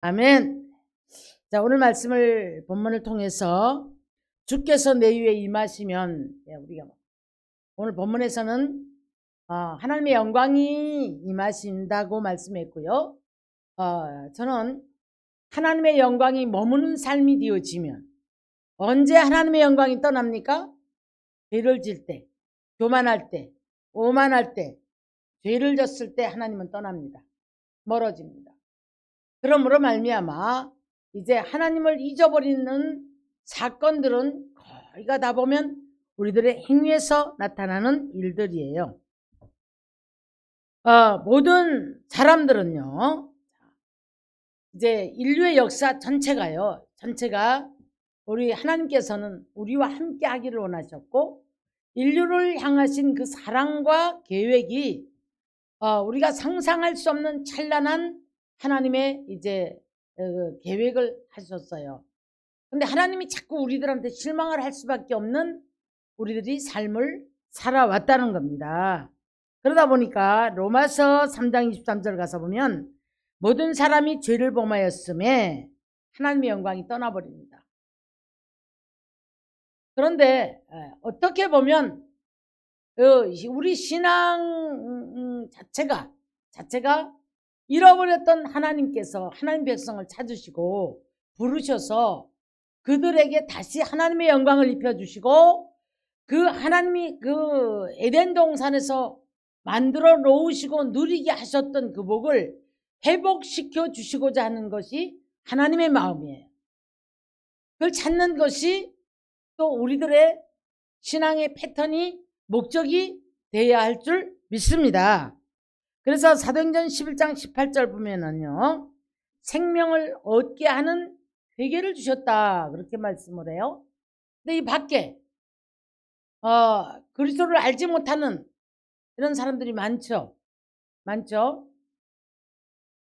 아멘. 자, 오늘 말씀을 본문을 통해서 주께서 내 위에 임하시면, 우리가 오늘 본문에서는 하나님의 영광이 임하신다고 말씀했고요. 저는 하나님의 영광이 머무는 삶이 되어지면, 언제 하나님의 영광이 떠납니까? 죄를 질 때, 교만할 때, 오만할 때, 죄를 졌을 때 하나님은 떠납니다. 멀어집니다. 그러므로 말미암아 이제 하나님을 잊어버리는 사건들은 거의가 다 보면 우리들의 행위에서 나타나는 일들이에요. 모든 사람들은요, 이제 인류의 역사 전체가 우리 하나님께서는 우리와 함께 하기를 원하셨고, 인류를 향하신 그 사랑과 계획이 우리가 상상할 수 없는 찬란한 하나님의 이제 계획을 하셨어요. 근데 하나님이 자꾸 우리들한테 실망을 할 수밖에 없는 우리들이 삶을 살아왔다는 겁니다. 그러다 보니까 로마서 3장 23절 가서 보면 모든 사람이 죄를 범하였음에 하나님의 영광이 떠나버립니다. 그런데 어떻게 보면 우리 신앙 자체가 잃어버렸던 하나님께서 하나님 백성을 찾으시고 부르셔서 그들에게 다시 하나님의 영광을 입혀주시고, 그 하나님이 그 에덴 동산에서 만들어 놓으시고 누리게 하셨던 그 복을 회복시켜 주시고자 하는 것이 하나님의 마음이에요. 그걸 찾는 것이 또 우리들의 신앙의 패턴이 목적이 되어야 할 줄 믿습니다. 그래서 사도행전 11장 18절 보면은요, 생명을 얻게 하는 회개를 주셨다, 그렇게 말씀을 해요. 근데 이 밖에 그리스도를 알지 못하는 이런 사람들이 많죠.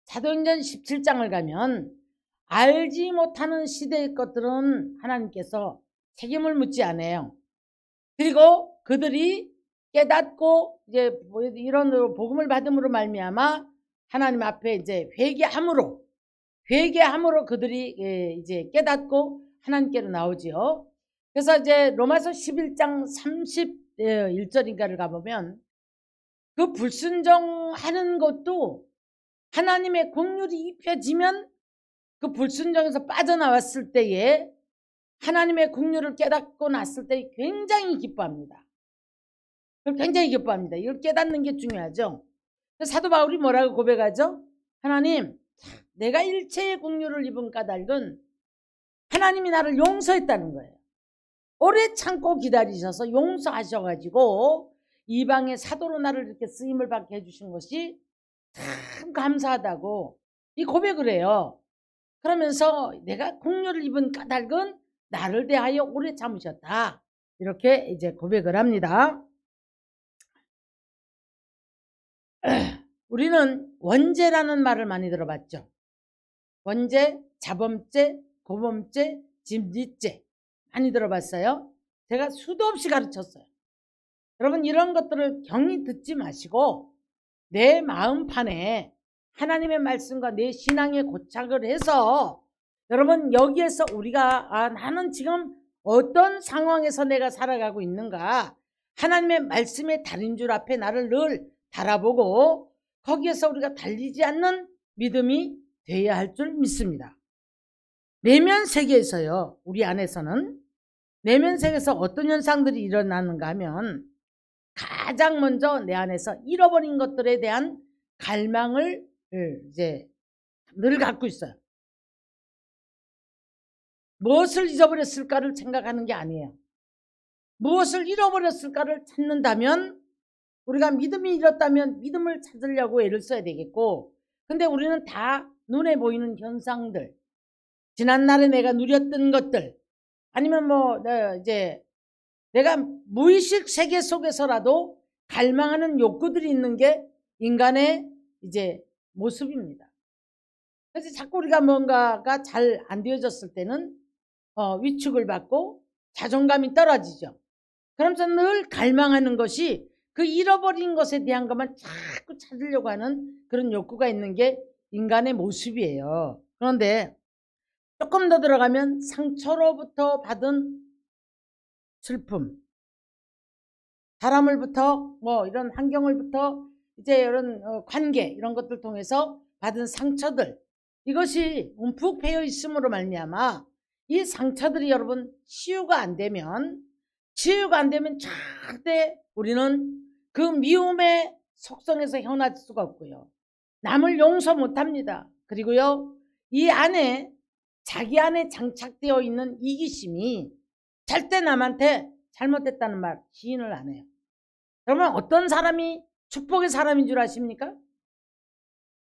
사도행전 17장을 가면 알지 못하는 시대의 것들은 하나님께서 책임을 묻지 않아요. 그리고 그들이 깨닫고 이제 이런 복음을 받음으로 말미암아 하나님 앞에 이제 회개함으로 그들이 이제 깨닫고 하나님께로 나오지요. 그래서 이제 로마서 11장 31절인가를 가보면 그 불순종하는 것도 하나님의 긍휼이 입혀지면 그 불순종에서 빠져나왔을 때에 하나님의 긍휼을 깨닫고 났을 때 굉장히 기뻐합니다. 이걸 깨닫는 게 중요하죠. 사도 바울이 뭐라고 고백하죠? 하나님, 내가 일체의 긍휼을 입은 까닭은 하나님이 나를 용서했다는 거예요. 오래 참고 기다리셔서 용서하셔가지고 이방의 사도로 나를 이렇게 쓰임을 받게 해주신 것이 참 감사하다고 이 고백을 해요. 그러면서 내가 긍휼을 입은 까닭은 나를 대하여 오래 참으셨다, 이렇게 이제 고백을 합니다. 우리는 원죄라는 말을 많이 들어봤죠. 원죄, 자범죄, 고범죄, 짐짓죄 많이 들어봤어요. 제가 수도 없이 가르쳤어요. 여러분, 이런 것들을 경히 듣지 마시고 내 마음판에 하나님의 말씀과 내 신앙에 고착을 해서, 여러분, 여기에서 우리가 나는 지금 어떤 상황에서 내가 살아가고 있는가, 하나님의 말씀의 달인줄 앞에 나를 늘 달아보고 거기에서 우리가 달리지 않는 믿음이 되어야 할 줄 믿습니다. 내면 세계에서요, 우리 안에서는 내면 세계에서 어떤 현상들이 일어나는가 하면 가장 먼저 내 안에서 잃어버린 것들에 대한 갈망을 이제 늘 갖고 있어요. 무엇을 잊어버렸을까를 생각하는 게 아니에요. 무엇을 잃어버렸을까를 찾는다면, 우리가 믿음이 잃었다면 믿음을 찾으려고 애를 써야 되겠고, 근데 우리는 다 눈에 보이는 현상들, 지난날에 내가 누렸던 것들, 아니면 이제 내가 무의식 세계 속에서라도 갈망하는 욕구들이 있는 게 인간의 이제 모습입니다. 그래서 자꾸 우리가 뭔가가 잘 안 되어졌을 때는 위축을 받고 자존감이 떨어지죠. 그러면서 늘 갈망하는 것이 그 잃어버린 것에 대한 것만 자꾸 찾으려고 하는 그런 욕구가 있는 게 인간의 모습이에요. 그런데 조금 더 들어가면 상처로부터 받은 슬픔, 사람을부터 뭐 이런 환경을부터 이제 이런 관계 이런 것들 통해서 받은 상처들, 이것이 움푹 패여 있음으로 말미암아 이 상처들이 여러분 치유가 안 되면 절대 우리는 그 미움의 속성에서 헤어날 수가 없고요. 남을 용서 못합니다. 그리고요, 이 안에 자기 안에 장착되어 있는 이기심이 절대 남한테 잘못됐다는 말 시인을 안 해요. 그러면 어떤 사람이 축복의 사람인 줄 아십니까?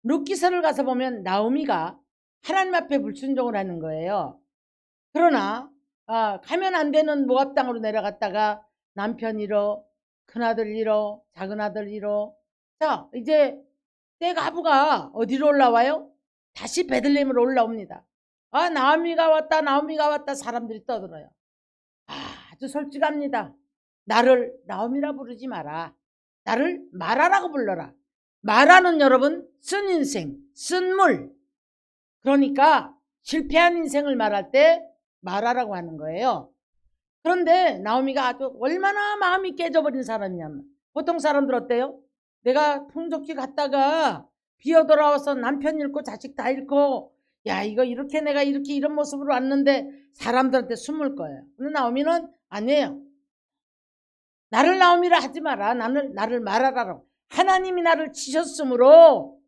룻기서를 가서 보면 나오미가 하나님 앞에 불순종을 하는 거예요. 그러나 가면 안 되는 모압 땅으로 내려갔다가 남편 잃어, 큰아들 잃어, 작은아들 잃어. 자, 이제 떼가부가 어디로 올라와요? 다시 베들레헴으로 올라옵니다. 나오미가 왔다 사람들이 떠들어요. 아주 솔직합니다. 나를 나오미라 부르지 마라. 나를 마라라고 불러라. 마라는 여러분 쓴 인생, 쓴 물. 그러니까 실패한 인생을 말할 때 마라라고 하는 거예요. 그런데 나오미가 아주 얼마나 마음이 깨져버린 사람이냐면, 보통 사람들 어때요? 내가 풍족히 갔다가 비어 돌아와서 남편 잃고 자식 다 잃고, 야 이거 이렇게 내가 이렇게 이런 모습으로 왔는데 사람들한테 숨을 거예요. 근데 나오미는 아니에요. 나를 나오미라 하지 마라. 나를 말하라고. 하나님이 나를 치셨으므로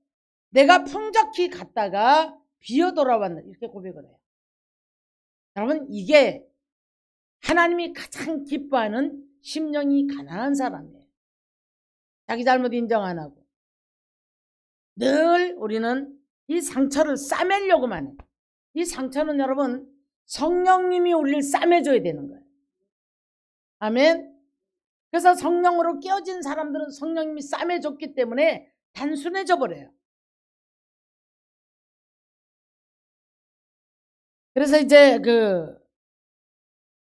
내가 풍족히 갔다가 비어 돌아왔다, 이렇게 고백을 해요. 여러분, 이게 하나님이 가장 기뻐하는 심령이 가난한 사람이에요. 자기 잘못 인정 안 하고. 늘 우리는 이 상처를 싸매려고만 해요. 이 상처는 여러분 성령님이 우리를 싸매줘야 되는 거예요. 아멘. 그래서 성령으로 깨어진 사람들은 성령님이 싸매줬기 때문에 단순해져 버려요. 그래서 이제 그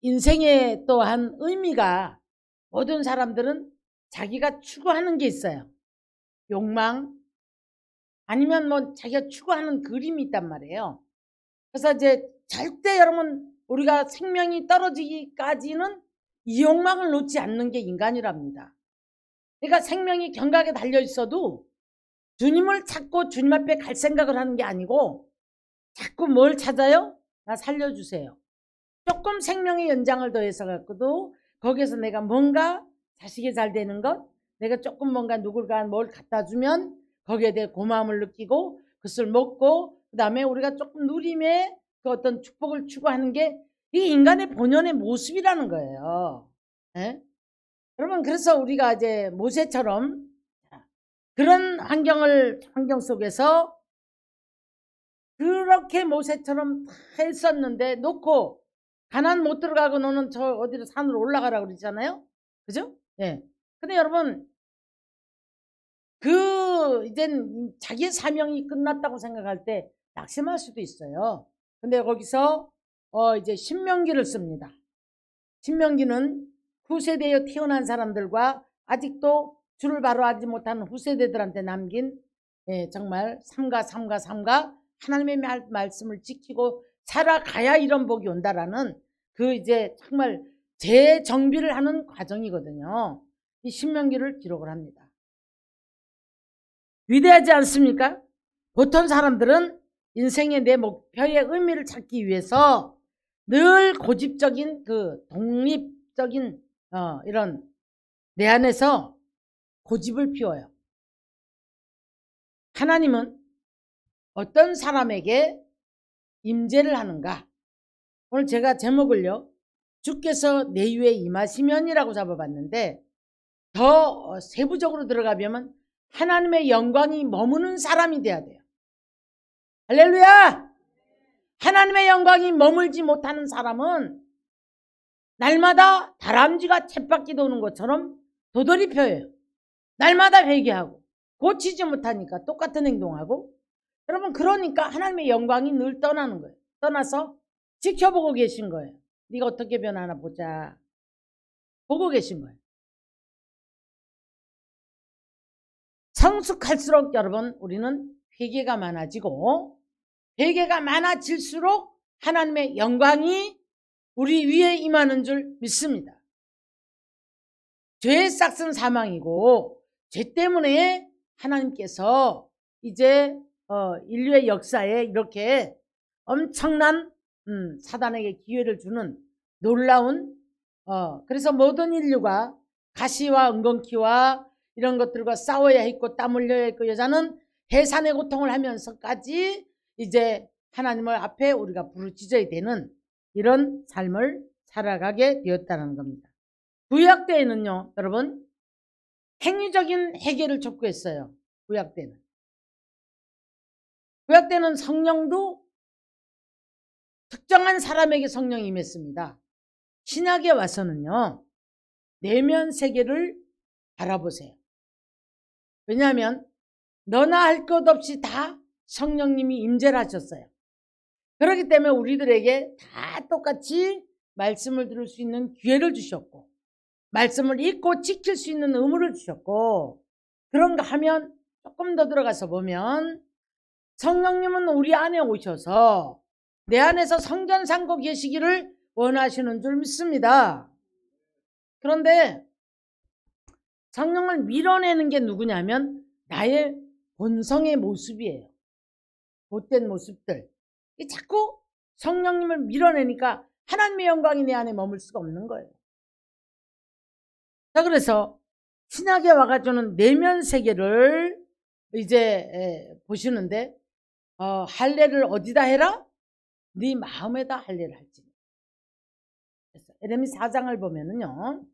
인생의 또한 의미가, 모든 사람들은 자기가 추구하는 게 있어요. 욕망, 아니면 뭐 자기가 추구하는 그림이 있단 말이에요. 그래서 이제 절대 여러분 우리가 생명이 떨어지기까지는 이 욕망을 놓지 않는 게 인간이랍니다. 그러니까 생명이 경각에 달려 있어도 주님을 찾고 주님 앞에 갈 생각을 하는 게 아니고 자꾸 뭘 찾아요? 나 살려주세요. 조금 생명의 연장을 더해서 갖고도 거기에서 내가 뭔가 자식이 잘 되는 것, 내가 조금 뭔가 누굴가 뭘 갖다 주면 거기에 대해 고마움을 느끼고 그것을 먹고, 그 다음에 우리가 조금 누림의 그 어떤 축복을 추구하는 게 이 인간의 본연의 모습이라는 거예요. 예? 여러분, 그래서 우리가 이제 모세처럼 그런 환경 속에서 그렇게 모세처럼 했었는데 놓고 가나안 못 들어가고 너는 저 어디로 산으로 올라가라고 그러잖아요. 그죠? 예. 근데 여러분, 이젠 자기의 사명이 끝났다고 생각할 때 낙심할 수도 있어요. 근데 거기서 이제 신명기를 씁니다. 신명기는 후세대에 태어난 사람들과 아직도 주를 바로 알지 못하는 후세대들한테 남긴, 정말 삼가 하나님의 말씀을 지키고 살아가야 이런 복이 온다라는 그 이제 정말 재정비를 하는 과정이거든요. 이 신명기를 기록을 합니다. 위대하지 않습니까? 보통 사람들은 인생의 내 목표의 의미를 찾기 위해서 늘 고집적인 그 독립적인 이런 내 안에서 고집을 피워요. 하나님은 어떤 사람에게 임재를 하는가? 오늘 제가 제목을요, 주께서 내 위에 임하시면이라고 잡아봤는데, 더 세부적으로 들어가면 하나님의 영광이 머무는 사람이 돼야 돼요. 할렐루야! 하나님의 영광이 머물지 못하는 사람은 날마다 다람쥐가 쳇바퀴 도는 것처럼 도돌이 펴요. 날마다 회개하고 고치지 못하니까 똑같은 행동하고. 여러분, 그러니까 하나님의 영광이 늘 떠나는 거예요. 떠나서 지켜보고 계신 거예요. 네가 어떻게 변하나 보자. 보고 계신 거예요. 성숙할수록 여러분 우리는 회개가 많아지고 회개가 많아질수록 하나님의 영광이 우리 위에 임하는 줄 믿습니다. 죄의 싹은 사망이고 죄 때문에 하나님께서 이제 인류의 역사에 이렇게 엄청난 사단에게 기회를 주는 놀라운 그래서 모든 인류가 가시와 은건키와 이런 것들과 싸워야 했고 땀 흘려야 했고 여자는 해산의 고통을 하면서까지 이제 하나님을 앞에 우리가 부르짖어야 되는 이런 삶을 살아가게 되었다는 겁니다. 구약 때에는요 여러분 행위적인 해결을 촉구했어요. 구약 때는 성령도 특정한 사람에게 성령이 임했습니다. 신약에 와서는요 내면 세계를 바라보세요. 왜냐하면 너나 할 것 없이 다 성령님이 임재를 하셨어요. 그렇기 때문에 우리들에게 다 똑같이 말씀을 들을 수 있는 기회를 주셨고 말씀을 읽고 지킬 수 있는 의무를 주셨고 그런가 하면 조금 더 들어가서 보면 성령님은 우리 안에 오셔서 내 안에서 성전 삼고 계시기를 원하시는 줄 믿습니다. 그런데 성령을 밀어내는 게 누구냐면 나의 본성의 모습이에요. 못된 모습들. 자꾸 성령님을 밀어내니까 하나님의 영광이 내 안에 머물 수가 없는 거예요. 자, 그래서 신약에 와가지고는 내면 세계를 이제 보시는데 할례를 어디다 해라? 네 마음에다 할례를 할지. 에레미 4장을 보면은요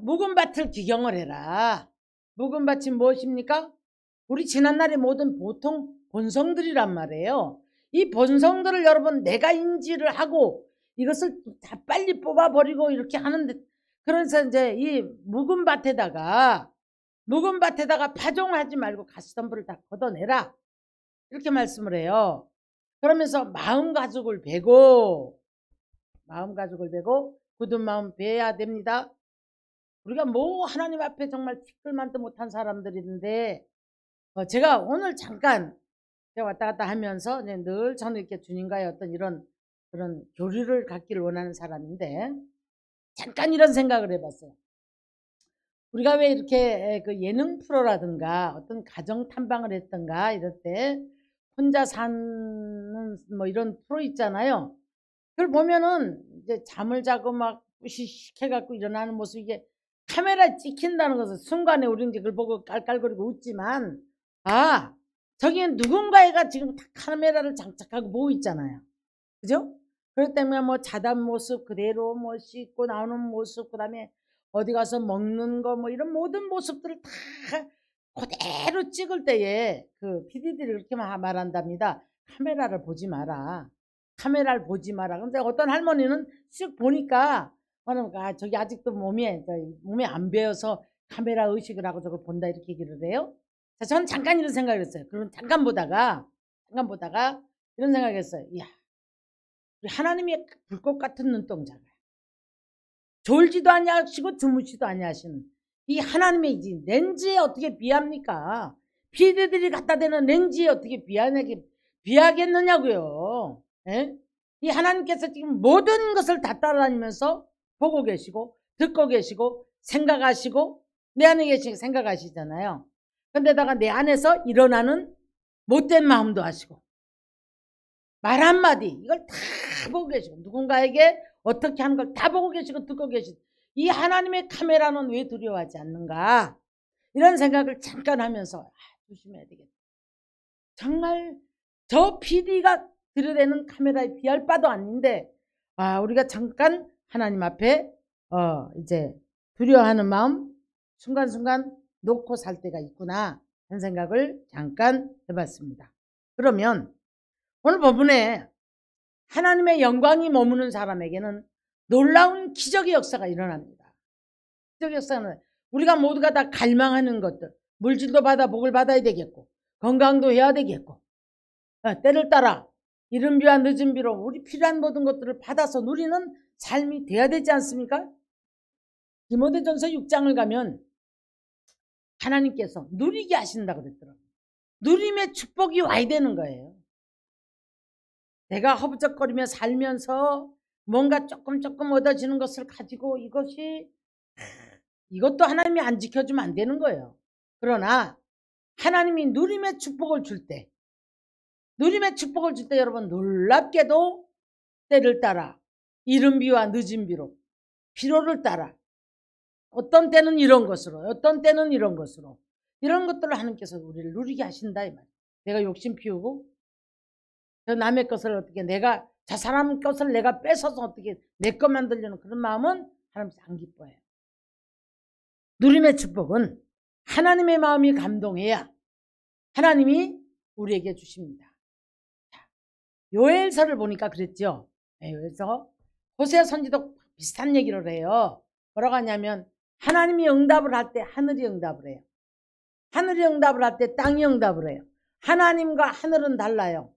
묵은 밭을 기경을 해라. 묵은 밭이 무엇입니까? 우리 지난날의 모든 보통 본성들이란 말이에요. 이 본성들을 여러분 내가 인지를 하고 이것을 다 빨리 뽑아버리고 이렇게 하는데 그래서 이제 이 묵은 밭에다가 파종하지 말고 가시덤불을 다 걷어내라 이렇게 말씀을 해요. 그러면서 마음 가죽을 베고 굳은 마음 베야 됩니다. 우리가 뭐 하나님 앞에 정말 티끌만도 못한 사람들인데 제가 오늘 잠깐 제가 왔다 갔다 하면서 늘 저는 이렇게 주님과의 어떤 이런 그런 교류를 갖기를 원하는 사람인데 잠깐 이런 생각을 해봤어요. 우리가 왜 이렇게 그 예능 프로라든가 어떤 가정 탐방을 했던가 이럴 때 혼자 사는 뭐 이런 프로 있잖아요. 그걸 보면은 이제 잠을 자고 막 으시식 해갖고 일어나는 모습 이게 카메라에 찍힌다는 것은 순간에 우리는 이제 그걸 보고 깔깔거리고 웃지만 저기엔 누군가가 지금 카메라를 장착하고 보고 있잖아요. 그죠? 그렇기 때문에 뭐 자단 모습 그대로 뭐 씻고 나오는 모습 그다음에 어디 가서 먹는 거 뭐 이런 모든 모습들을 다 그대로 찍을 때에 그 PD들이 그렇게 말한답니다. 카메라를 보지 마라. 근데 어떤 할머니는 쓱 보니까 저기 아직도 몸에 안 배어서 카메라 의식을 하고 저걸 본다 이렇게 얘기를 해요. 자, 저는 잠깐 이런 생각을 했어요. 그럼 잠깐 보다가 이런 생각을 했어요. 이야, 우리 하나님의 불꽃 같은 눈동자가 졸지도 아니하시고 주무시도 아니하시는 이 하나님의 이 렌즈에 어떻게 비합니까? 피디들이 갖다 대는 렌즈에 어떻게 비하겠느냐고요. 예? 이 하나님께서 지금 모든 것을 다 따라다니면서 보고 계시고 듣고 계시고 생각하시고 내 안에 계시고 생각하시잖아요. 근데다가 내 안에서 일어나는 못된 마음도 하시고 말 한마디 이걸 다 보고 계시고 누군가에게 어떻게 하는 걸 다 보고 계시고 듣고 계시고 이 하나님의 카메라는 왜 두려워하지 않는가 이런 생각을 잠깐 하면서 조심해야 되겠다. 정말 저 PD가 들여대는 카메라에 비할 바도 아닌데 우리가 잠깐 하나님 앞에 이제 두려워하는 마음 순간순간 놓고 살 때가 있구나 하는 생각을 잠깐 해봤습니다. 그러면 오늘 본문에 하나님의 영광이 머무는 사람에게는 놀라운 기적의 역사가 일어납니다. 기적의 역사는 우리가 모두가 다 갈망하는 것들 물질도 받아 복을 받아야 되겠고 건강도 해야 되겠고 때를 따라 이른 비와 늦은 비로 우리 필요한 모든 것들을 받아서 누리는 삶이 돼야 되지 않습니까? 디모데전서 6장을 가면 하나님께서 누리게 하신다고 그랬더라고요. 누림의 축복이 와야 되는 거예요. 내가 허부적거리며 살면서 뭔가 조금 얻어지는 것을 가지고 이것도 하나님이 안 지켜주면 안 되는 거예요. 그러나 하나님이 누림의 축복을 줄 때 여러분 놀랍게도 때를 따라 이른 비와 늦은 비로 필요를 따라 어떤 때는 이런 것으로 어떤 때는 이런 것으로 이런 것들을 하나님께서 우리를 누리게 하신다 이 말이에요. 내가 욕심 피우고 저 남의 것을 어떻게 내가 저 사람 것을 내가 뺏어서 어떻게 내 것 만들려는 그런 마음은 하나님께서 안 기뻐해요. 누림의 축복은 하나님의 마음이 감동해야 하나님이 우리에게 주십니다. 요엘서를 보니까 그랬죠. 요엘서 호세아 선지도 비슷한 얘기를 해요. 뭐라고 하냐면 하나님이 응답을 할 때 하늘이 응답을 해요. 하늘이 응답을 할 때 땅이 응답을 해요. 하나님과 하늘은 달라요.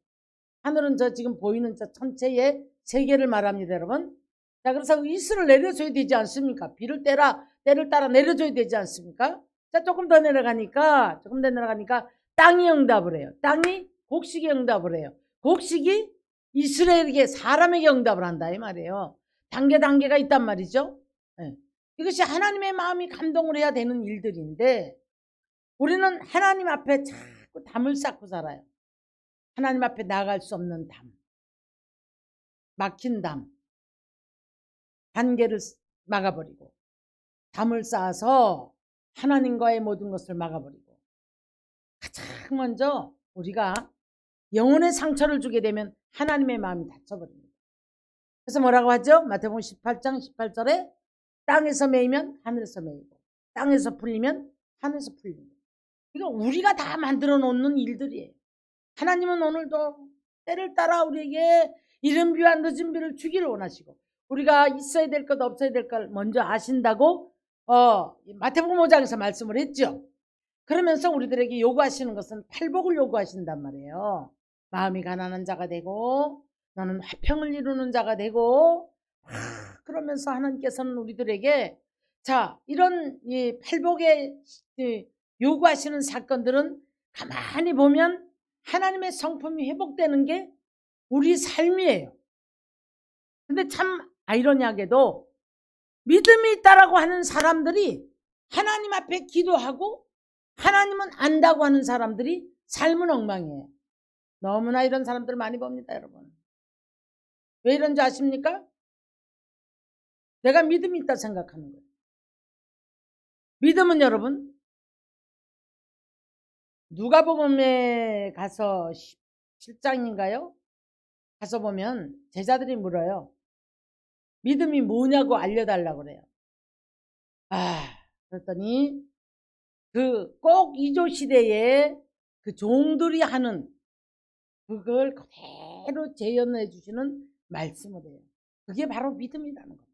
하늘은 저 지금 보이는 저 천체의 세계를 말합니다, 여러분. 자, 그래서 이슬을 내려줘야 되지 않습니까? 때를 따라 내려줘야 되지 않습니까? 자, 조금 더 내려가니까 땅이 응답을 해요. 땅이 곡식이 응답을 해요. 곡식이 이스라엘에게 사람에게 응답을 한다 이 말이에요. 단계가 있단 말이죠. 네. 이것이 하나님의 마음이 감동을 해야 되는 일들인데 우리는 하나님 앞에 자꾸 담을 쌓고 살아요. 하나님 앞에 나아갈 수 없는 담, 막힌 담, 단계를 막아버리고 담을 쌓아서 하나님과의 모든 것을 막아버리고 가장 먼저 우리가 영혼의 상처를 주게 되면 하나님의 마음이 닫혀버립니다. 그래서 뭐라고 하죠? 마태복음 18장 18절에 땅에서 매이면 하늘에서 매이고 땅에서 풀리면 하늘에서 풀립니다. 이거 우리가 다 만들어 놓는 일들이에요. 하나님은 오늘도 때를 따라 우리에게 이른 비와 늦은 비를 주기를 원하시고 우리가 있어야 될 것 없어야 될 걸 먼저 아신다고 마태복음 5장에서 말씀을 했죠. 그러면서 우리들에게 요구하시는 것은 팔복을 요구하신단 말이에요. 마음이 가난한 자가 되고 너는 화평을 이루는 자가 되고 그러면서 하나님께서는 우리들에게 자 이런 이 팔복에 요구하시는 사건들은 가만히 보면 하나님의 성품이 회복되는 게 우리 삶이에요. 근데 참 아이러니하게도 믿음이 있다라고 하는 사람들이 하나님 앞에 기도하고 하나님은 안다고 하는 사람들이 삶은 엉망이에요. 너무나 이런 사람들 많이 봅니다, 여러분. 왜 이런 줄 아십니까? 내가 믿음이 있다 생각하는 거예요. 믿음은 여러분 누가복음에 가서 7장인가요? 가서 보면 제자들이 물어요. 믿음이 뭐냐고 알려달라고 그래요. 그랬더니 꼭 이조 시대에 그 종들이 하는 그걸 그대로 재현해 주시는 말씀을 해요. 그게 바로 믿음이라는 거예요.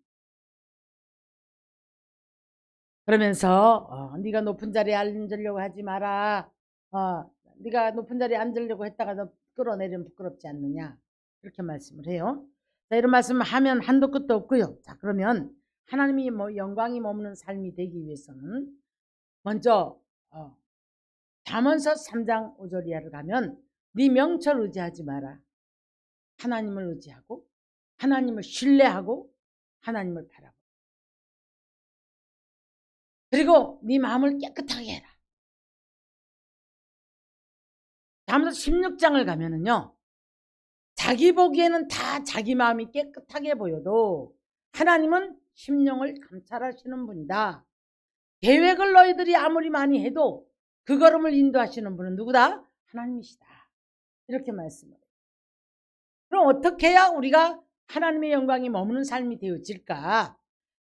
그러면서 네가 높은 자리에 앉으려고 하지 마라. 네가 높은 자리에 앉으려고 했다가 너 끌어내리면 부끄럽지 않느냐. 그렇게 말씀을 해요. 자, 이런 말씀을 하면 한도 끝도 없고요. 자, 그러면 하나님이 영광이 머무는 삶이 되기 위해서는 먼저 잠언서 3장 5절 이하를 가면 네 명철 의지하지 마라. 하나님을 의지하고 하나님을 신뢰하고 하나님을 바라보고 그리고 네 마음을 깨끗하게 해라. 잠언서 16장을 가면은요. 자기 보기에는 다 자기 마음이 깨끗하게 보여도 하나님은 심령을 감찰하시는 분이다. 계획을 너희들이 아무리 많이 해도 그 걸음을 인도하시는 분은 누구다? 하나님이시다. 이렇게 말씀을 해요. 그럼 어떻게 해야 우리가 하나님의 영광이 머무는 삶이 되어질까?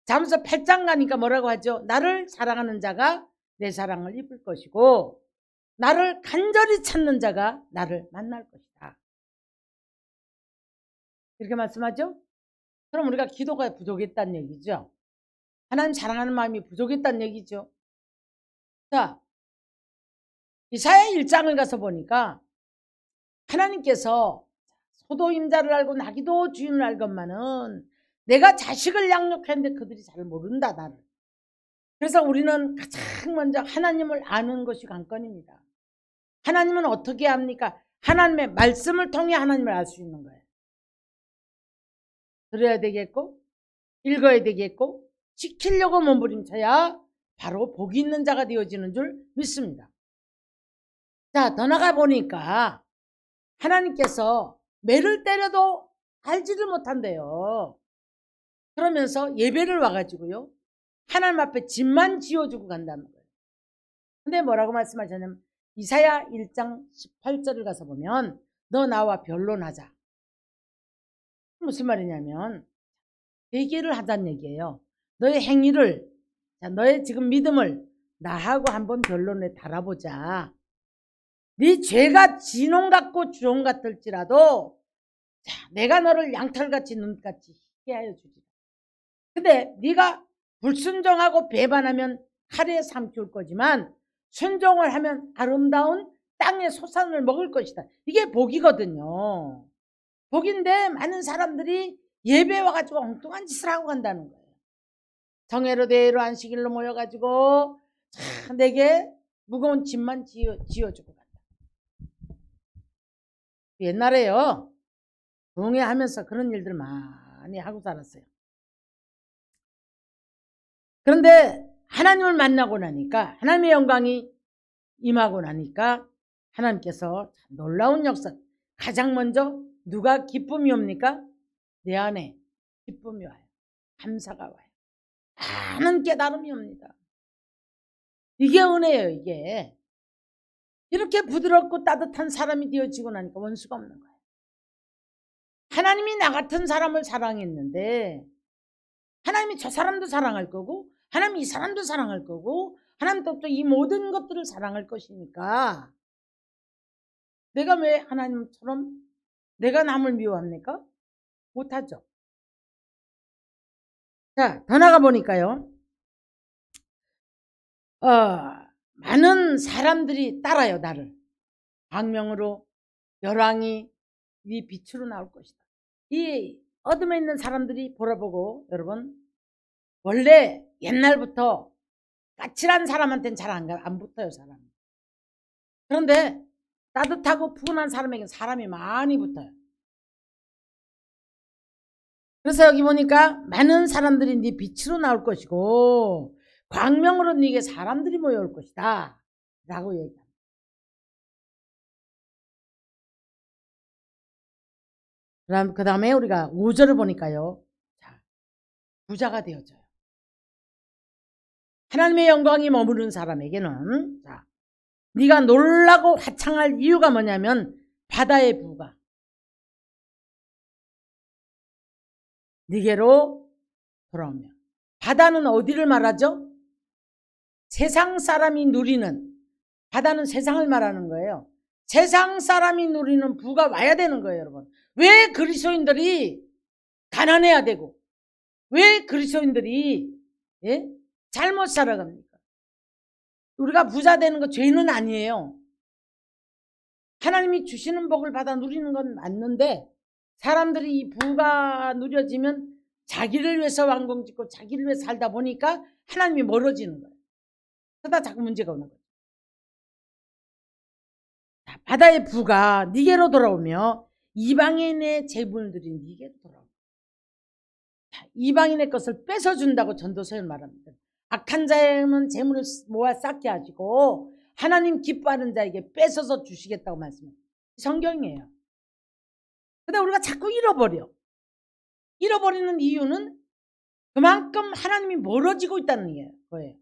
잠언서 8장 가니까 뭐라고 하죠? 나를 사랑하는 자가 내 사랑을 입을 것이고 나를 간절히 찾는 자가 나를 만날 것이다. 이렇게 말씀하죠? 그럼 우리가 기도가 부족했다는 얘기죠. 하나님 사랑하는 마음이 부족했다는 얘기죠. 자, 이사야 1장을 가서 보니까 하나님께서 소도 임자를 알고 나기도 주인을 알건만은 내가 자식을 양육했는데 그들이 잘 모른다 나를. 그래서 우리는 가장 먼저 하나님을 아는 것이 관건입니다. 하나님은 어떻게 합니까? 하나님의 말씀을 통해 하나님을 알 수 있는 거예요. 들어야 되겠고 읽어야 되겠고 지키려고 몸부림쳐야 바로 복이 있는 자가 되어지는 줄 믿습니다. 자, 더 나가 보니까 하나님께서 매를 때려도 알지를 못한대요. 그러면서 예배를 와가지고요, 하나님 앞에 집만 지어주고 간다는 거예요. 근데 뭐라고 말씀하셨냐면 이사야 1장 18절을 가서 보면 너 나와 변론하자. 무슨 말이냐면 대기를 하자는 얘기예요. 너의 행위를, 너의 지금 믿음을 나하고 한번 변론에 달아보자. 네 죄가 진홍 같고 주홍 같을지라도 내가 너를 양털같이 눈같이 희게 하여 주지. 근데 네가 불순종하고 배반하면 칼에 삼키울 거지만 순종을 하면 아름다운 땅의 소산을 먹을 것이다. 이게 복이거든요. 복인데 많은 사람들이 예배 와가지고 엉뚱한 짓을 하고 간다는 거예요. 정예로 대예로 안식일로 모여가지고 내게 무거운 짐만 지어주고 간다. 옛날에요, 동해하면서 그런 일들 많이 하고 살았어요. 그런데 하나님을 만나고 나니까, 하나님의 영광이 임하고 나니까 하나님께서 놀라운 역사, 가장 먼저 누가 기쁨이 옵니까? 내 안에 기쁨이 와요. 감사가 와요. 많은 깨달음이 옵니다. 이게 은혜예요. 이게 이렇게 부드럽고 따뜻한 사람이 되어지고 나니까 원수가 없는 거예요. 하나님이 나 같은 사람을 사랑했는데 하나님이 저 사람도 사랑할 거고 하나님이 이 사람도 사랑할 거고 하나님도 또 이 모든 것들을 사랑할 것이니까 내가 왜 하나님처럼 내가 남을 미워합니까? 못하죠. 자, 더 나가 보니까요, 많은 사람들이 따라요. 나를 광명으로 열왕이 네 빛으로 나올 것이다. 이 어둠에 있는 사람들이 보라보고, 여러분 원래 옛날부터 까칠한 사람한테는 잘 안 붙어요. 사람. 그런데 따뜻하고 푸근한 사람에게는 사람이 많이 붙어요. 그래서 여기 보니까 많은 사람들이 네 빛으로 나올 것이고 광명으로 네게 사람들이 모여올 것이다 라고 얘기합니다. 그 다음에 우리가 5절을 보니까요, 자, 부자가 되어져요. 하나님의 영광이 머무르는 사람에게는, 자, 네가 놀라고 화창할 이유가 뭐냐면 바다의 부가 네게로 돌아오며. 바다는 어디를 말하죠? 세상 사람이 누리는, 바다는 세상을 말하는 거예요. 세상 사람이 누리는 부가 와야 되는 거예요. 여러분, 왜 그리스도인들이 가난해야 되고 왜 그리스도인들이 잘못 살아갑니까? 우리가 부자 되는 거 죄는 아니에요. 하나님이 주시는 복을 받아 누리는 건 맞는데 사람들이 이 부가 누려지면 자기를 위해서 왕궁 짓고 자기를 위해서 살다 보니까 하나님이 멀어지는 거예요. 그러다 자꾸 문제가 오는 거예요. 자, 바다의 부가 네게로 돌아오며 이방인의 재물들이 네게로 돌아오고. 이방인의 것을 뺏어준다고 전도서에 말합니다. 악한 자에는 재물을 모아 쌓게 하시고 하나님 기뻐하는 자에게 뺏어서 주시겠다고 말씀합니다. 성경이에요. 근데 우리가 자꾸 잃어버리는 이유는 그만큼 하나님이 멀어지고 있다는 거예요.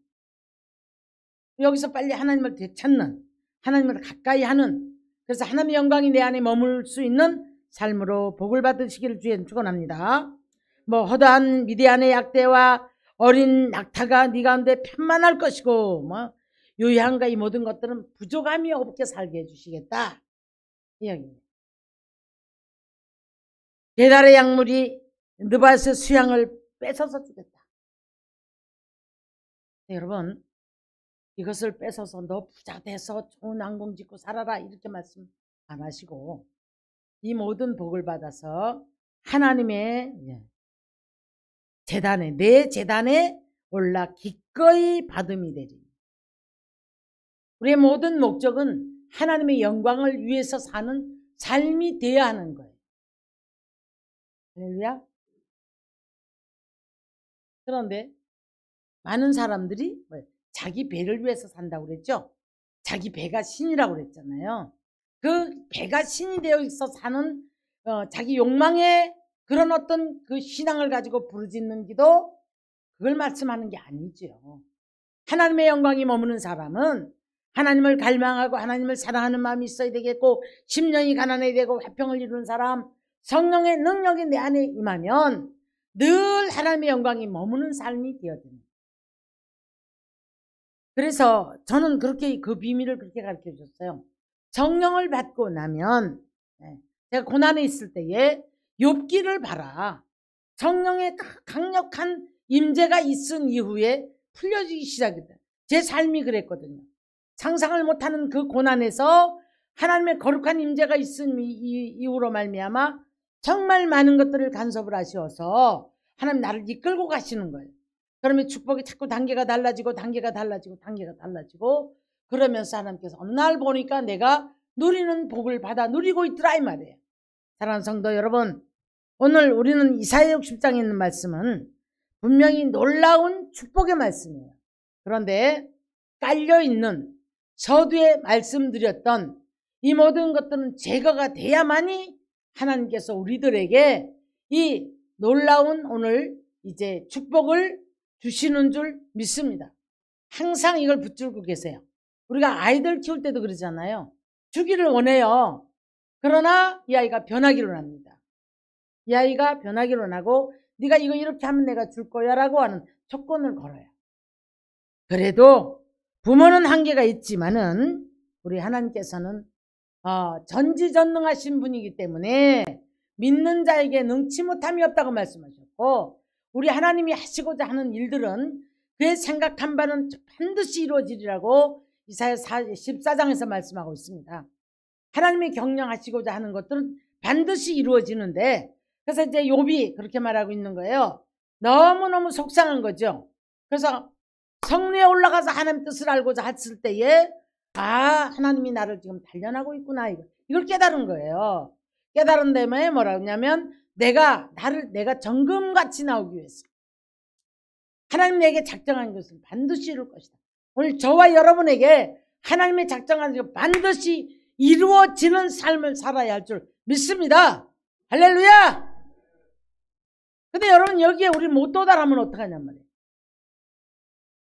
여기서 빨리 하나님을 되찾는, 하나님을 가까이 하는, 그래서 하나님의 영광이 내 안에 머물 수 있는 삶으로 복을 받으시기를 주에 축원합니다. 허다한 미디안의 약대와 어린 낙타가 네 가운데 편만할 것이고 요양과 이 모든 것들은 부족함이 없게 살게 해주시겠다, 이 이야기입니다. 게달의 약물이 느바스의 수양을 뺏어서 주겠다. 네, 여러분, 이것을 뺏어서 너 부자 돼서 좋은 왕궁 짓고 살아라 이렇게 말씀 안 하시고 이 모든 복을 받아서 하나님의 재단에, 내 재단에 올라 기꺼이 받음이 되리. 우리의 모든 목적은 하나님의 영광을 위해서 사는 삶이 되어야 하는 거예요. 할렐루야. 그런데 많은 사람들이 자기 배를 위해서 산다고 그랬죠. 자기 배가 신이라고 그랬잖아요. 그 배가 신이 되어 있어 사는 자기 욕망의 그런 어떤 그 신앙을 가지고 부르짖는 기도, 그걸 말씀하는 게 아니죠. 하나님의 영광이 머무는 사람은 하나님을 갈망하고 하나님을 사랑하는 마음이 있어야 되겠고, 심령이 가난해야 되고 화평을 이루는 사람, 성령의 능력이 내 안에 임하면 늘 하나님의 영광이 머무는 삶이 되어집니다. 그래서 저는 그렇게 그 비밀을 그렇게 가르쳐 줬어요. 성령을 받고 나면, 제가 고난에 있을 때에 욥기를 봐라. 성령의 강력한 임재가 있은 이후에 풀려지기 시작했다. 제 삶이 그랬거든요. 상상을 못하는 그 고난에서 하나님의 거룩한 임재가 있은 이후로 말미암아 정말 많은 것들을 간섭을 하셔서 하나님 나를 이끌고 가시는 거예요. 그러면 축복이 자꾸 단계가 달라지고 단계가 달라지고 단계가 달라지고, 그러면서 하나님께서 어느 날 보니까 내가 누리는 복을 받아 누리고 있더라 이 말이에요. 사랑하는 성도 여러분, 오늘 우리는 이사야 60장에 있는 말씀은 분명히 놀라운 축복의 말씀이에요. 그런데 깔려있는 서두에 말씀드렸던 이 모든 것들은 제거가 돼야만이 하나님께서 우리들에게 이 놀라운 오늘 이제 축복을 주시는 줄 믿습니다. 항상 이걸 붙들고 계세요. 우리가 아이들 키울 때도 그러잖아요. 주기를 원해요. 그러나 이 아이가 변하기로 합니다. 이 아이가 변하기로 하고 네가 이거 이렇게 하면 내가 줄 거야 라고 하는 조건을 걸어요. 그래도 부모는 한계가 있지만은 우리 하나님께서는 전지전능하신 분이기 때문에 믿는 자에게 능치 못함이 없다고 말씀하셨고, 우리 하나님이 하시고자 하는 일들은 그의 생각한 바는 반드시 이루어지리라고 이사야 14장에서 말씀하고 있습니다. 하나님이 경영하시고자 하는 것들은 반드시 이루어지는데, 그래서 이제 욥이 그렇게 말하고 있는 거예요. 너무너무 속상한 거죠. 그래서 성리에 올라가서 하나님 뜻을 알고자 했을 때에 하나님이 나를 지금 단련하고 있구나, 이걸 깨달은 거예요. 깨달은 다음에 뭐라고 하냐면 내가 정금같이 나오기 위해서 하나님 내게 작정한 것은 반드시 이룰 것이다. 오늘 저와 여러분에게 하나님의 작정한 것이 반드시 이루어지는 삶을 살아야 할 줄 믿습니다. 할렐루야. 근데 여러분, 여기에 우리 못 도달하면 어떡하냔 말이에요.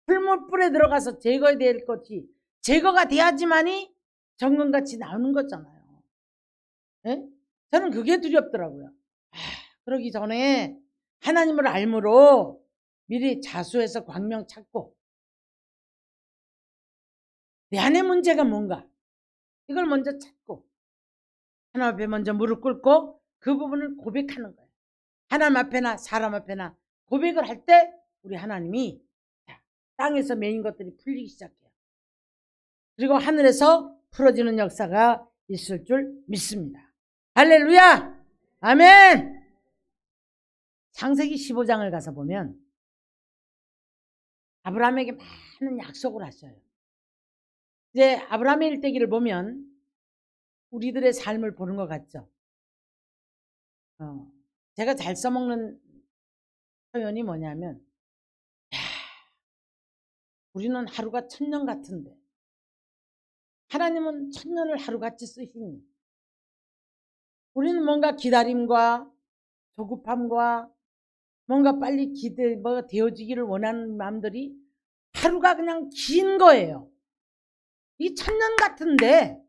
풀무불에 들어가서 제거해야 될 것이 제거가 돼야지만이 정금같이 나오는 거잖아요. 네? 저는 그게 두렵더라고요. 그러기 전에 하나님을 알므로 미리 자수해서 광명 찾고, 내 안의 문제가 뭔가 이걸 먼저 찾고 하나님 앞에 먼저 무릎 꿇고 그 부분을 고백하는 거예요. 하나님 앞에나 사람 앞에나 고백을 할 때 우리 하나님이 땅에서 메인 것들이 풀리기 시작해요. 그리고 하늘에서 풀어지는 역사가 있을 줄 믿습니다. 할렐루야. 아멘. 창세기 15장을 가서 보면 아브라함에게 많은 약속을 하셔요. 이제 아브라함의 일대기를 보면 우리들의 삶을 보는 것 같죠. 제가 잘 써먹는 표현이 뭐냐면, 우리는 하루가 1000년 같은데 하나님은 1000년을 하루같이 쓰시니, 우리는 뭔가 기다림과 조급함과 뭔가 빨리 되어지기를 원하는 마음들이 하루가 그냥 긴 거예요. 이 1000년 같은데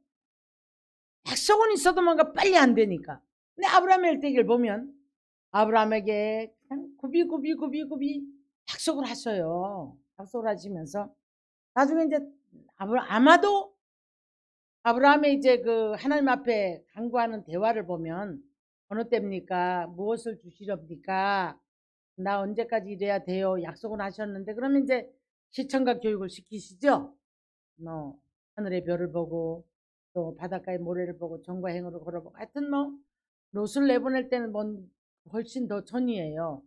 약속은 있어도 뭔가 빨리 안 되니까. 근데 아브라함의 일대기를 보면 아브라함에게 그냥 굽이 약속을 하셔요. 약속을 하시면서 나중에 이제 아마도 아브라함의 이제 그 하나님 앞에 간구하는 대화를 보면, 어느 때입니까? 무엇을 주시렵니까? 나 언제까지 이래야 돼요? 약속은 하셨는데, 그러면 이제 시청각 교육을 시키시죠. 하늘의 별을 보고 또 바닷가의 모래를 보고 정과 행으로 걸어보고, 하여튼 롯을 내보낼 때는 훨씬 더 전이에요.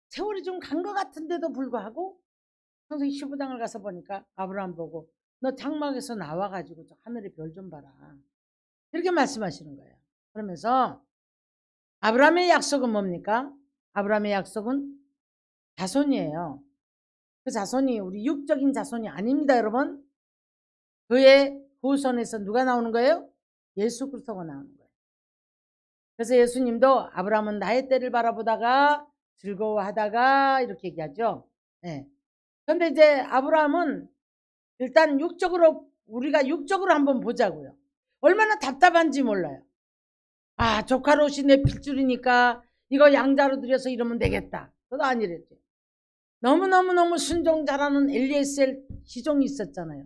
세월이 좀 간 것 같은데도 불구하고 창세기 15장을 가서 보니까 아브라함 보고 너 장막에서 나와가지고 저 하늘의 별 좀 봐라, 이렇게 말씀하시는 거예요. 그러면서 아브라함의 약속은 뭡니까? 아브라함의 약속은 자손이에요. 그 자손이 우리 육적인 자손이 아닙니다, 여러분. 그의 후손에서 누가 나오는 거예요? 예수 그리스도가 나오는 거예요. 그래서 예수님도 아브라함은 나의 때를 바라보다가 즐거워하다가 이렇게 얘기하죠. 네. 그런데 이제 아브라함은 일단 우리가 육적으로 한번 보자고요. 얼마나 답답한지 몰라요. 아, 조카롯이 내 핏줄이니까 이거 양자로 들여서 이러면 되겠다. 그것도 아니랬죠. 너무너무 순종 잘하는 엘리에셀 시종이 있었잖아요.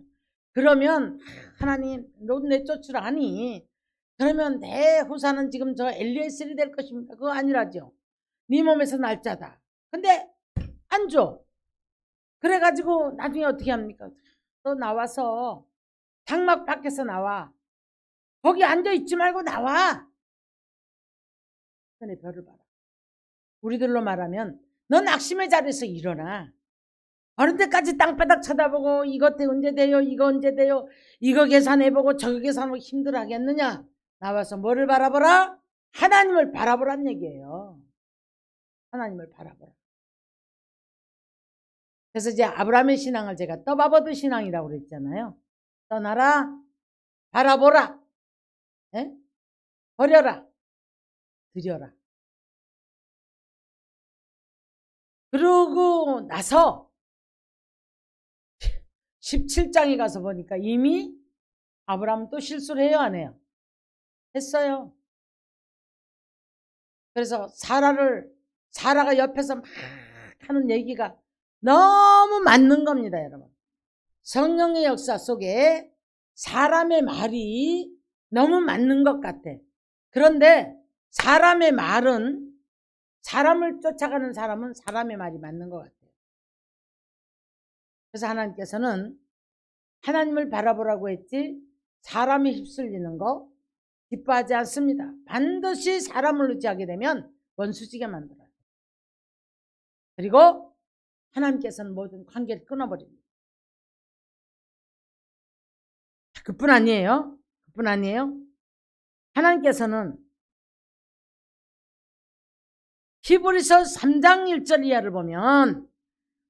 그러면 하나님 너 내쫓으라니, 그러면 내 후사는 지금 저 엘리에셀이 될 것입니다. 그거 아니라죠. 네 몸에서 날짜다. 근데 안 줘. 그래가지고 나중에 어떻게 합니까? 너 나와서 장막 밖에서 나와. 거기 앉아있지 말고 나와. 하늘의 별을 봐라. 우리들로 말하면 넌 낙심의 자리에서 일어나. 어느 때까지 땅바닥 쳐다보고 이것 언제 돼요? 이거 언제 돼요? 이거 계산해보고 저거 계산하고 힘들어 하겠느냐? 나와서 뭐를 바라보라? 하나님을 바라보란 얘기예요. 하나님을 바라보라. 그래서 이제 아브라함의 신앙을 제가 떠바버드 신앙이라고 그랬잖아요. 떠나라, 바라보라, 에? 버려라, 드려라. 그러고 나서 17장에 가서 보니까 이미 아브라함은 또 실수를 해요, 안 해요? 했어요. 그래서 사라가 옆에서 막 하는 얘기가 너무 맞는 겁니다, 여러분. 성령의 역사 속에 사람의 말이 너무 맞는 것 같아. 그런데 사람의 말은, 사람을 쫓아가는 사람은 사람의 말이 맞는 것 같아요. 그래서 하나님께서는 하나님을 바라보라고 했지 사람이 휩쓸리는 거 기뻐하지 않습니다. 반드시 사람을 의지하게 되면 원수지게 만들어요. 그리고 하나님께서는 모든 관계를 끊어버립니다. 그뿐 아니에요. 하나님께서는 히브리서 3장 1절 이하를 보면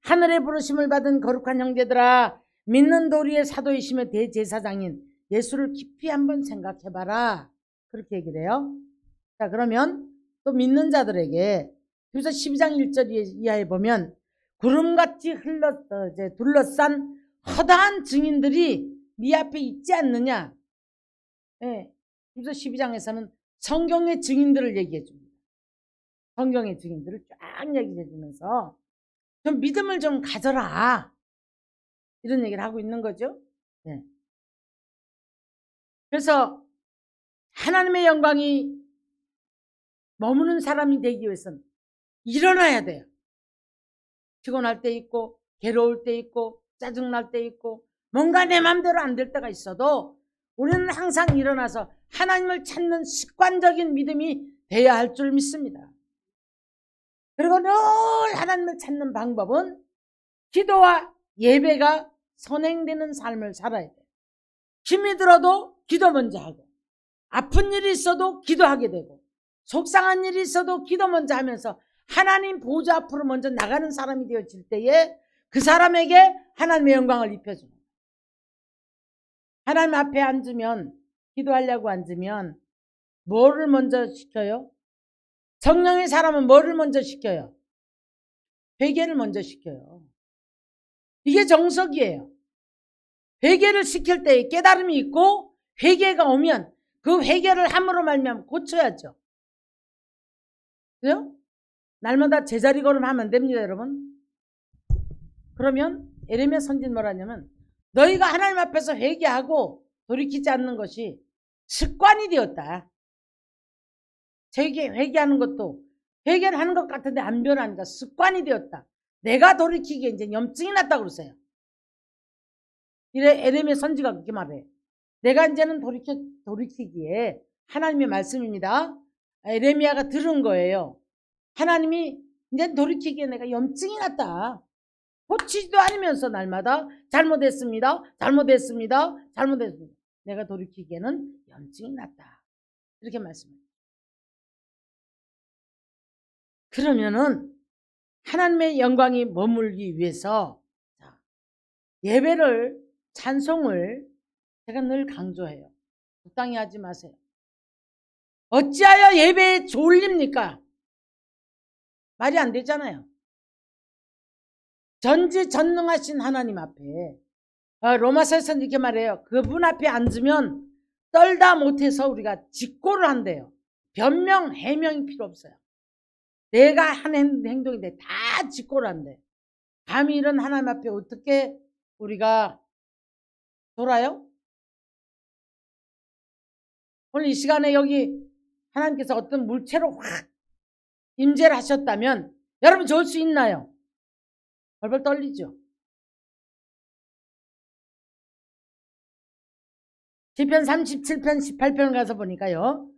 하늘의 부르심을 받은 거룩한 형제들아, 믿는 도리의 사도이시며 대제사장인 예수를 깊이 한번 생각해봐라. 그렇게 얘기를 해요. 자, 그러면 또 믿는 자들에게 그래서 12장 1절 이하에 보면 구름같이 둘러싼 허다한 증인들이 네 앞에 있지 않느냐. 네. 그래서 12장에서는 성경의 증인들을 얘기해 줍니다. 성경의 증인들을 쫙 얘기해 주면서 좀 믿음을 좀 가져라. 이런 얘기를 하고 있는 거죠. 네. 그래서 하나님의 영광이 머무는 사람이 되기 위해서는 일어나야 돼요. 피곤할 때 있고, 괴로울 때 있고, 짜증날 때 있고, 뭔가 내 마음대로 안 될 때가 있어도 우리는 항상 일어나서 하나님을 찾는 습관적인 믿음이 돼야 할 줄 믿습니다. 그리고 늘 하나님을 찾는 방법은 기도와 예배가 선행되는 삶을 살아야 돼요. 힘이 들어도 기도 먼저 하고, 아픈 일이 있어도 기도하게 되고, 속상한 일이 있어도 기도 먼저 하면서 하나님 보좌 앞으로 먼저 나가는 사람이 되어질 때에 그 사람에게 하나님의 영광을 입혀줍니다. 하나님 앞에 앉으면, 기도하려고 앉으면 뭐를 먼저 시켜요? 성령의 사람은 뭐를 먼저 시켜요? 회개를 먼저 시켜요. 이게 정석이에요. 회개를 시킬 때 깨달음이 있고 회개가 오면 그 회개를 함으로 말미암아 고쳐야죠. 그죠? 날마다 제자리 걸음하면 안 됩니다, 여러분. 그러면 예레미야 선지는 뭐라냐면 너희가 하나님 앞에서 회개하고 돌이키지 않는 것이 습관이 되었다. 회개하는 것도 회개를 하는 것 같은데 안 변하니까 습관이 되었다. 내가 돌이키기에 이제 염증이 났다고 그러세요. 이래 예레미야 선지가 그렇게 말해요. 내가 이제는 돌이키기에 하나님의 말씀입니다. 예레미야가 들은 거예요. 하나님이 이제 돌이키기에 내가 염증이 났다. 고치지도 않으면서 날마다 잘못했습니다. 내가 돌이키기에는 염증이 났다. 이렇게 말씀해요. 그러면은 하나님의 영광이 머물기 위해서 예배를, 찬송을 제가 늘 강조해요. 적당히 하지 마세요. 어찌하여 예배에 졸립니까? 말이 안 되잖아요. 전지전능하신 하나님 앞에, 로마서에서는 이렇게 말해요. 그분 앞에 앉으면 떨다 못해서 우리가 직고를 한대요. 변명, 해명이 필요 없어요. 내가 한 행동인데 다 직고를 한대. 감히 이런 하나님 앞에 어떻게 우리가 돌아요? 오늘 이 시간에 여기 하나님께서 어떤 물체로 확 임재를 하셨다면 여러분 좋을 수 있나요? 벌벌 떨리죠. 시편 37편 18편 가서 보니까요,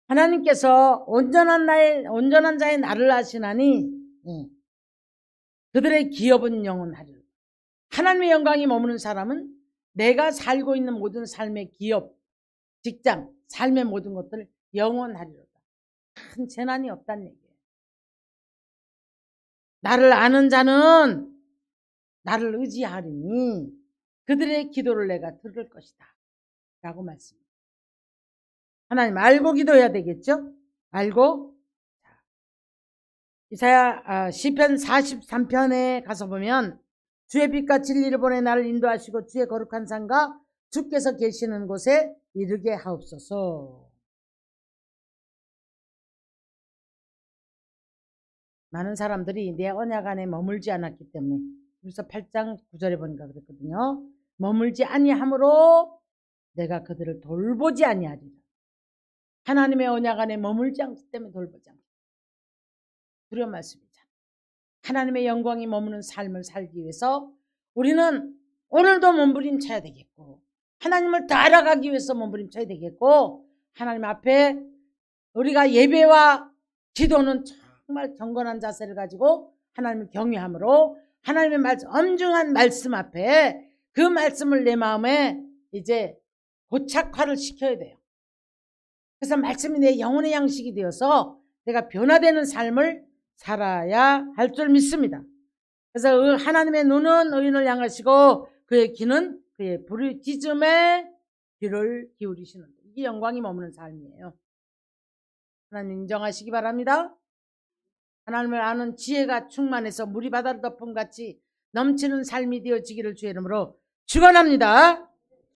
하나님께서 온전한 자의 날을 하시나니 그들의 기업은 영원하리라. 하나님의 영광이 머무는 사람은 내가 살고 있는 모든 삶의 기업, 직장, 삶의 모든 것들을 영원하리로다. 큰 재난이 없다는 얘기예요. 나를 아는 자는 나를 의지하리니 그들의 기도를 내가 들을 것이다 라고 말씀합니다. 하나님 알고 기도해야 되겠죠? 알고. 이사야 시편 43편에 가서 보면 주의 빛과 진리를 보내 나를 인도하시고 주의 거룩한 산과 주께서 계시는 곳에 이르게 하옵소서. 많은 사람들이 내 언약 안에 머물지 않았기 때문에, 그래서 8장 9절에 보니까 그랬거든요. 머물지 아니함으로 내가 그들을 돌보지 아니하리라. 하나님의 언약 안에 머물지 않기 때문에 돌보지 않습니다. 두려운 말씀이죠. 하나님의 영광이 머무는 삶을 살기 위해서 우리는 오늘도 몸부림쳐야 되겠고, 하나님을 더 알아가기 위해서 몸부림쳐야 되겠고, 하나님 앞에 우리가 예배와 기도는 정말 경건한 자세를 가지고 하나님을 경외함으로 하나님의 말씀, 엄중한 말씀 앞에 그 말씀을 내 마음에 이제 고착화를 시켜야 돼요. 그래서 말씀이 내 영혼의 양식이 되어서 내가 변화되는 삶을 살아야 할 줄 믿습니다. 그래서 하나님의 눈은 의인을 향하시고 그의 귀는 그의 부르짖음에 귀를 기울이시는, 이게 영광이 머무는 삶이에요. 하나님 인정하시기 바랍니다. 하나님을 아는 지혜가 충만해서 물이 바다를 덮음 같이 넘치는 삶이 되어지기를 주의 이름으로 축원합니다.